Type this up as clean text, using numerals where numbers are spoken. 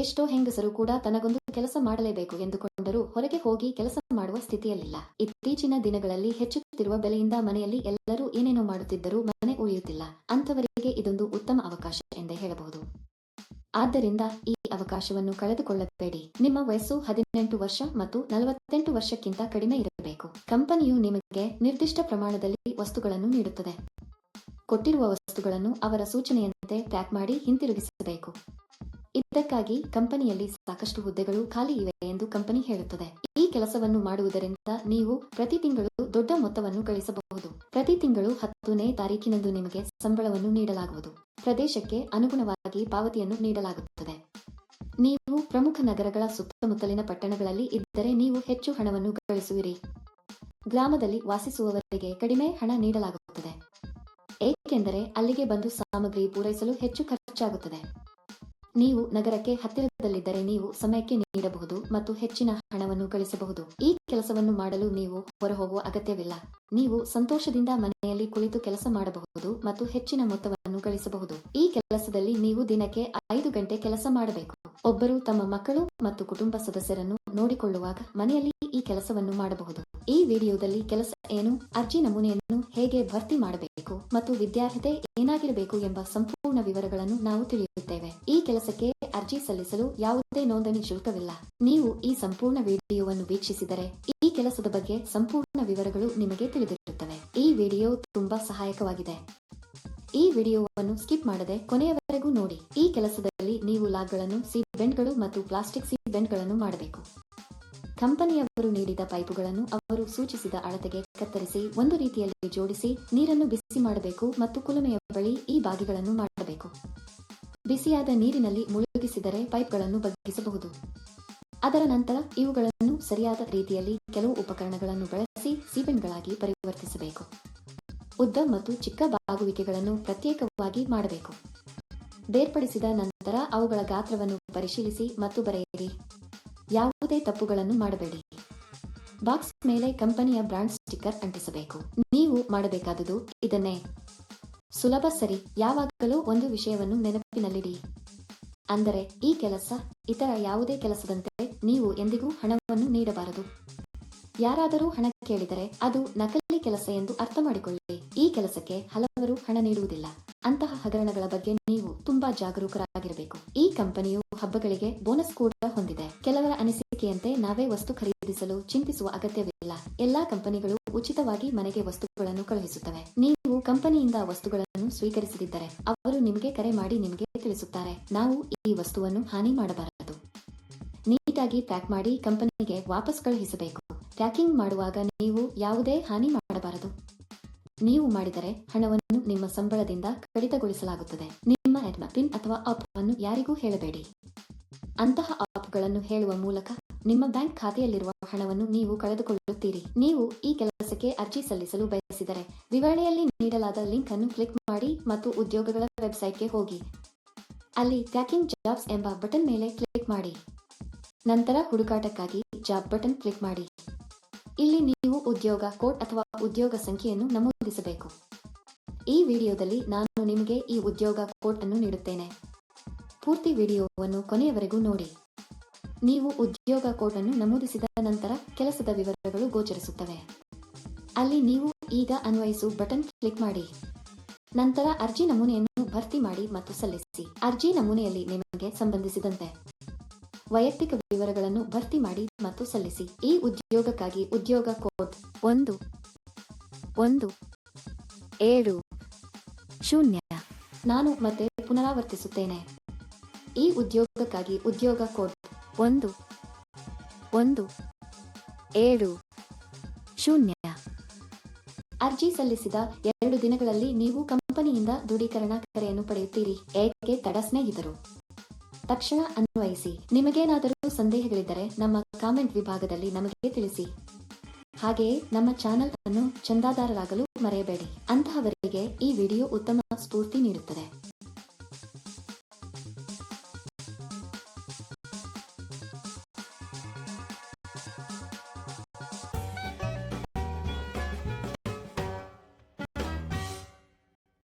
ಎಷ್ಟೋ ಹೆಂಗಸರು ಕೂಡ ತನಗೊಂದು ಕೆಲಸ ಮಾಡಲೇಬೇಕು ಎಂದುಕೊಂಡರೂ ಹೊರಗೆ ಹೋಗಿ ಕೆಲಸ ಮಾಡುವ ಸ್ಥಿತಿಯಲ್ಲಿಲ್ಲ. ಇತ್ತೀಚಿನ ದಿನಗಳಲ್ಲಿ ಹೆಚ್ಚುತ್ತಿರುವ ಬೆಲೆಯಿಂದ ಮನೆಯಲ್ಲಿ ಎಲ್ಲರೂ ಏನೇನೋ ಮಾಡುತ್ತಿದ್ದರೂ ಮನೆ ಉಳಿಯುತ್ತಿಲ್ಲ. ಅಂಥವರಿಗೆ ಇದೊಂದು ಉತ್ತಮ ಅವಕಾಶ ಎಂದೇ ಹೇಳಬಹುದು. ಆದ್ದರಿಂದ ಈ ಅವಕಾಶವನ್ನು ಕಳೆದುಕೊಳ್ಳಬೇಡಿ. ನಿಮ್ಮ ವಯಸ್ಸು 18 ವರ್ಷ ಮತ್ತು 48 ವರ್ಷಕ್ಕಿಂತ ಕಡಿಮೆ ಇರಬೇಕು. ಕಂಪನಿಯು ನಿಮಗೆ ನಿರ್ದಿಷ್ಟ ಪ್ರಮಾಣದಲ್ಲಿ ವಸ್ತುಗಳನ್ನು ನೀಡುತ್ತದೆ. ಕೊಟ್ಟಿರುವ ವಸ್ತುಗಳನ್ನು ಅವರ ಸೂಚನೆಯಂತೆ ಪ್ಯಾಕ್ ಮಾಡಿ ಹಿಂತಿರುಗಿಸಬೇಕು. ಇದಕ್ಕಾಗಿ ಕಂಪನಿಯಲ್ಲಿ ಸಾಕಷ್ಟು ಹುದ್ದೆಗಳು ಖಾಲಿ ಇವೆ ಎಂದು ಕಂಪನಿ ಹೇಳುತ್ತದೆ. ಈ ಕೆಲಸವನ್ನು ಮಾಡುವುದರಿಂದ ನೀವು ಪ್ರತಿ ತಿಂಗಳು ದೊಡ್ಡ ಮೊತ್ತವನ್ನು ಗಳಿಸಬಹುದು. ಪ್ರತಿ ತಿಂಗಳು 10ನೇ ತಾರೀಕಿನಂದು ನಿಮಗೆ ಸಂಬಳವನ್ನು ನೀಡಲಾಗುವುದು. ಪ್ರದೇಶಕ್ಕೆ ಅನುಗುಣವಾಗಿ ಪಾವತಿಯನ್ನು ನೀಡಲಾಗುತ್ತದೆ. ನೀವು ಪ್ರಮುಖ ನಗರಗಳ ಸುತ್ತಮುತ್ತಲಿನ ಪಟ್ಟಣಗಳಲ್ಲಿ ಇದ್ದರೆ ನೀವು ಹೆಚ್ಚು ಹಣವನ್ನು ಗಳಿಸುವಿರಿ. ಗ್ರಾಮದಲ್ಲಿ ವಾಸಿಸುವವರಿಗೆ ಕಡಿಮೆ ಹಣ ನೀಡಲಾಗುತ್ತದೆ, ಏಕೆಂದರೆ ಅಲ್ಲಿಗೆ ಬಂದು ಸಾಮಗ್ರಿ ಪೂರೈಸಲು ಹೆಚ್ಚು ಖರ್ಚಾಗುತ್ತದೆ. ನೀವು ನಗರಕ್ಕೆ ಹತ್ತಿರದಲ್ಲಿದ್ದರೆ ನೀವು ಸಮಯಕ್ಕೆ ನೀಡಬಹುದು ಮತ್ತು ಹೆಚ್ಚಿನ ಹಣವನ್ನು ಗಳಿಸಬಹುದು. ಈ ಕೆಲಸವನ್ನು ಮಾಡಲು ನೀವು ಹೊರಹೋಗುವ ಅಗತ್ಯವಿಲ್ಲ. ನೀವು ಸಂತೋಷದಿಂದ ಮನೆಯಲ್ಲಿ ಕುಳಿತು ಕೆಲಸ ಮಾಡಬಹುದು ಮತ್ತು ಹೆಚ್ಚಿನ ಮೊತ್ತವನ್ನು ಗಳಿಸಬಹುದು. ಈ ಕೆಲಸದಲ್ಲಿ ನೀವು ದಿನಕ್ಕೆ 5 ಗಂಟೆ ಕೆಲಸ ಮಾಡಬೇಕು. ಒಬ್ಬರು ತಮ್ಮ ಮಕ್ಕಳು ಮತ್ತು ಕುಟುಂಬ ಸದಸ್ಯರನ್ನು ನೋಡಿಕೊಳ್ಳುವಾಗ ಮನೆಯಲ್ಲಿ ಈ ಕೆಲಸವನ್ನು ಮಾಡಬಹುದು. ಈ ವಿಡಿಯೋದಲ್ಲಿ ಕೆಲಸ ಏನು, ಅರ್ಜಿ ನಮೂನೆಯನ್ನು ಹೇಗೆ ಭರ್ತಿ ಮಾಡಬೇಕು ಮತ್ತು ವಿದ್ಯಾರ್ಹತೆ ಏನಾಗಿರಬೇಕು ಎಂಬ ಸಂಪೂರ್ಣ ವಿವರಗಳನ್ನು ನಾವು ತಿಳಿಯುತ್ತೇವೆ. ಈ ಕೆಲಸಕ್ಕೆ ಅರ್ಜಿ ಸಲ್ಲಿಸಲು ಯಾವುದೇ ನೋಂದಣಿ ಶುಲ್ಕವಿಲ್ಲ. ನೀವು ಈ ಸಂಪೂರ್ಣ ವಿಡಿಯೋವನ್ನು ವೀಕ್ಷಿಸಿದರೆ ಈ ಕೆಲಸದ ಬಗ್ಗೆ ಸಂಪೂರ್ಣ ವಿವರಗಳು ನಿಮಗೆ ತಿಳಿದಿರುತ್ತವೆ. ಈ ವಿಡಿಯೋ ತುಂಬಾ ಸಹಾಯಕವಾಗಿದೆ. ಈ ವಿಡಿಯೋವನ್ನು ಸ್ಕಿಪ್ ಮಾಡದೆ ಕೊನೆಯವರೆಗೂ ನೋಡಿ. ಈ ಕೆಲಸದಲ್ಲಿ ನೀವು ಲಾಗ್ಗಳನ್ನು, ಸೀಟ್ ಬೆಂಡ್ಗಳು ಮತ್ತು ಪ್ಲಾಸ್ಟಿಕ್ ಸೀಟ್ ಬೆಂಡ್ಗಳನ್ನು ಮಾಡಬೇಕು. ಕಂಪನಿಯವರು ನೀಡಿದ ಪೈಪುಗಳನ್ನು ಅವರು ಸೂಚಿಸಿದ ಅಳತೆಗೆ ಕತ್ತರಿಸಿ ಒಂದು ರೀತಿಯಲ್ಲಿ ಜೋಡಿಸಿ ನೀರನ್ನು ಬಿಸಿ ಮಾಡಬೇಕು ಮತ್ತು ಕುಲುಮೆಯ ಬಳಿ ಈ ಬಾಗಿಗಳನ್ನು ಮಾಡಬೇಕು. ಬಿಸಿಯಾದ ನೀರಿನಲ್ಲಿ ಮುಳುಗಿಸಿದರೆ ಪೈಪ್ಗಳನ್ನು ಬಗ್ಗಿಸಬಹುದು. ಅದರ ನಂತರ ಇವುಗಳನ್ನು ಸರಿಯಾದ ರೀತಿಯಲ್ಲಿ ಕೆಲವು ಉಪಕರಣಗಳನ್ನು ಬಳಸಿ ಸೀಬೆಂಡ್ಗಳಾಗಿ ಪರಿವರ್ತಿಸಬೇಕು. ಉದ್ದ ಮತ್ತು ಚಿಕ್ಕ ಬಾಗುವಿಕೆಗಳನ್ನು ಪ್ರತ್ಯೇಕವಾಗಿ ಮಾಡಬೇಕು. ಬೇರ್ಪಡಿಸಿದ ನಂತರ ಅವುಗಳ ಗಾತ್ರವನ್ನು ಪರಿಶೀಲಿಸಿ ಮತ್ತು ಬರೆಯಿರಿ. ಯಾವುದೇ ತಪ್ಪುಗಳನ್ನು ಮಾಡಬೇಡಿ. ಬಾಕ್ಸ್ ಮೇಲೆ ಕಂಪನಿಯ ಬ್ರಾಂಡ್ ಸ್ಟಿಕ್ಕರ್ ಅಂಟಿಸಬೇಕು. ನೀವು ಮಾಡಬೇಕಾದುದು ಇದನ್ನೇ. ಸುಲಭ, ಸರಿ. ಯಾವಾಗಲೂ ಒಂದು ವಿಷಯವನ್ನು ನೆನಪಿನಲ್ಲಿಡಿ. ಅಂದರೆ ಈ ಕೆಲಸ ಇತರ ಯಾವುದೇ ಕೆಲಸದಂತೆ ನೀವು ಎಂದಿಗೂ ಹಣವನ್ನು ನೀಡಬಾರದು. ಯಾರಾದರೂ ಹಣ ಕೇಳಿದರೆ ಅದು ನಕಲಿ ಕೆಲಸ ಎಂದು ಅರ್ಥ ಮಾಡಿಕೊಳ್ಳಿ. ಈ ಕೆಲಸಕ್ಕೆ ಹಲವರು ಹಣ ನೀಡುವುದಿಲ್ಲ. ಅಂತಹ ಹಗರಣಗಳ ಬಗ್ಗೆ ನೀವು ತುಂಬಾ ಜಾಗರೂಕರಾಗಿರಬೇಕು. ಈ ಕಂಪನಿಯು ಹಬ್ಬಗಳಿಗೆ ಬೋನಸ್ ಕೂಡ ಹೊಂದಿದೆ. ಕೆಲವರ ಅನಿಸಿಕೆಯಂತೆ ನಾವೇ ವಸ್ತು ಖರೀದಿಸಲು ಚಿಂತಿಸುವ ಅಗತ್ಯವಿಲ್ಲ. ಎಲ್ಲಾ ಕಂಪನಿಗಳು ಉಚಿತವಾಗಿ ಮನೆಗೆ ವಸ್ತುಗಳನ್ನು ಕಳುಹಿಸುತ್ತವೆ. ನೀವು ಕಂಪನಿಯಿಂದ ವಸ್ತುಗಳನ್ನು ಸ್ವೀಕರಿಸದಿದ್ದರೆ ಅವರು ನಿಮಗೆ ಕರೆ ಮಾಡಿ ನಿಮಗೆ ತಿಳಿಸುತ್ತಾರೆ. ನಾವು ಈ ವಸ್ತುವನ್ನು ಹಾನಿ ಮಾಡಬಾರದು. ನೀಟಾಗಿ ಪ್ಯಾಕ್ ಮಾಡಿ ಕಂಪನಿಗೆ ವಾಪಸ್ ಕಳುಹಿಸಬೇಕು. ಪ್ಯಾಕಿಂಗ್ ಮಾಡುವಾಗ ನೀವು ಯಾವುದೇ ಹಾನಿ ಮಾಡಬಾರದು. ನೀವು ಮಾಡಿದರೆ ಹಣವನ್ನು ನಿಮ್ಮ ಸಂಬಳದಿಂದ ಕಡಿತಗೊಳಿಸಲಾಗುತ್ತದೆ. ನಿಮ್ಮ ಪಿನ್ ಅಥವಾ ಆಪ್ ಅನ್ನು ಯಾರಿಗೂ ಹೇಳಬೇಡಿ. ಅಂತಹ ಆಪ್ಗಳನ್ನು ಹೇಳುವ ಮೂಲಕ ನಿಮ್ಮ ಬ್ಯಾಂಕ್ ಖಾತೆಯಲ್ಲಿರುವ ಹಣವನ್ನು ನೀವು ಕಳೆದುಕೊಳ್ಳುತ್ತೀರಿ. ನೀವು ಈ ಕೆಲಸಕ್ಕೆ ಅರ್ಜಿ ಸಲ್ಲಿಸಲು ಬಯಸಿದರೆ ವಿವರಣೆಯಲ್ಲಿ ನೀಡಲಾದ ಲಿಂಕ್ ಅನ್ನು ಕ್ಲಿಕ್ ಮಾಡಿ ಮತ್ತು ಉದ್ಯೋಗಗಳ ವೆಬ್ಸೈಟ್ಗೆ ಹೋಗಿ. ಅಲ್ಲಿ ಪ್ಯಾಕಿಂಗ್ ಜಾಬ್ಸ್ ಎಂಬ ಬಟನ್ ಮೇಲೆ ಕ್ಲಿಕ್ ಮಾಡಿ. ನಂತರ ಹುಡುಕಾಟಕ್ಕಾಗಿ ಜಾಬ್ ಬಟನ್ ಕ್ಲಿಕ್ ಮಾಡಿ. ಇಲ್ಲಿ ನೀವು ಉದ್ಯೋಗ ಕೋಡ್ ಅಥವಾ ಉದ್ಯೋಗ ಸಂಖ್ಯೆಯನ್ನು ನಮೂದಿಸಬೇಕು. ಈ ವಿಡಿಯೋದಲ್ಲಿ ನಾನು ನಿಮಗೆ ಈ ಉದ್ಯೋಗ ಕೋಡ್ ಅನ್ನು ನೀಡುತ್ತೇನೆ. ಪೂರ್ತಿ ವಿಡಿಯೋವನ್ನು ಕೊನೆಯವರೆಗೂ ನೋಡಿ. ನೀವು ಉದ್ಯೋಗ ಕೋಡ್ ಅನ್ನು ನಮೂದಿಸಿದ ನಂತರ ಕೆಲಸದ ವಿವರಗಳು ಗೋಚರಿಸುತ್ತವೆ. ಅಲ್ಲಿ ನೀವು ಈಗ ಅನ್ವಯಿಸು ಬಟನ್ ಕ್ಲಿಕ್ ಮಾಡಿ. ನಂತರ ಅರ್ಜಿ ನಮೂನೆಯನ್ನು ಭರ್ತಿ ಮಾಡಿ ಮತ್ತು ಸಲ್ಲಿಸಿ. ಅರ್ಜಿ ನಮೂನೆಯಲ್ಲಿ ನಿಮಗೆ ಸಂಬಂಧಿಸಿದಂತೆ ವೈಯಕ್ತಿಕ ವಿವರಗಳನ್ನು ಭರ್ತಿ ಮಾಡಿ ಮತ್ತು ಸಲ್ಲಿಸಿ. ಈ ಉದ್ಯೋಗಕ್ಕಾಗಿ ಉದ್ಯೋಗ ಕೋಡ್ 1170. ನಾನು ಮತ್ತೆ ಪುನರಾವರ್ತಿಸುತ್ತೇನೆ. ಈ ಉದ್ಯೋಗಕ್ಕಾಗಿ ಉದ್ಯೋಗ ಕೋಡ್ 1170. ಅರ್ಜಿ ಸಲ್ಲಿಸಿದ 2 ದಿನಗಳಲ್ಲಿ ನೀವು ಕಂಪನಿಯಿಂದ ದೃಢೀಕರಣ ಕರೆಯನ್ನು ಪಡೆಯುತ್ತೀರಿ. ಏಕೆ ತಡ ಸ್ನೇಹಿತರು? ತಕ್ಷಣ ಅನ್ವಯಿಸಿ. ನಿಮಗೇನಾದರೂ ಸಂದೇಹಗಳಿದ್ದರೆ ನಮ್ಮ ಕಾಮೆಂಟ್ ವಿಭಾಗದಲ್ಲಿ ನಮಗೆ ತಿಳಿಸಿ. ಹಾಗೆಯೇ ನಮ್ಮ ಚಾನೆಲ್ ಅನ್ನು ಚಂದಾದಾರರಾಗಲು ಮರೆಯಬೇಡಿ. ಅಂತಹವರಿಗೆ ಈ ವಿಡಿಯೋ ಉತ್ತಮ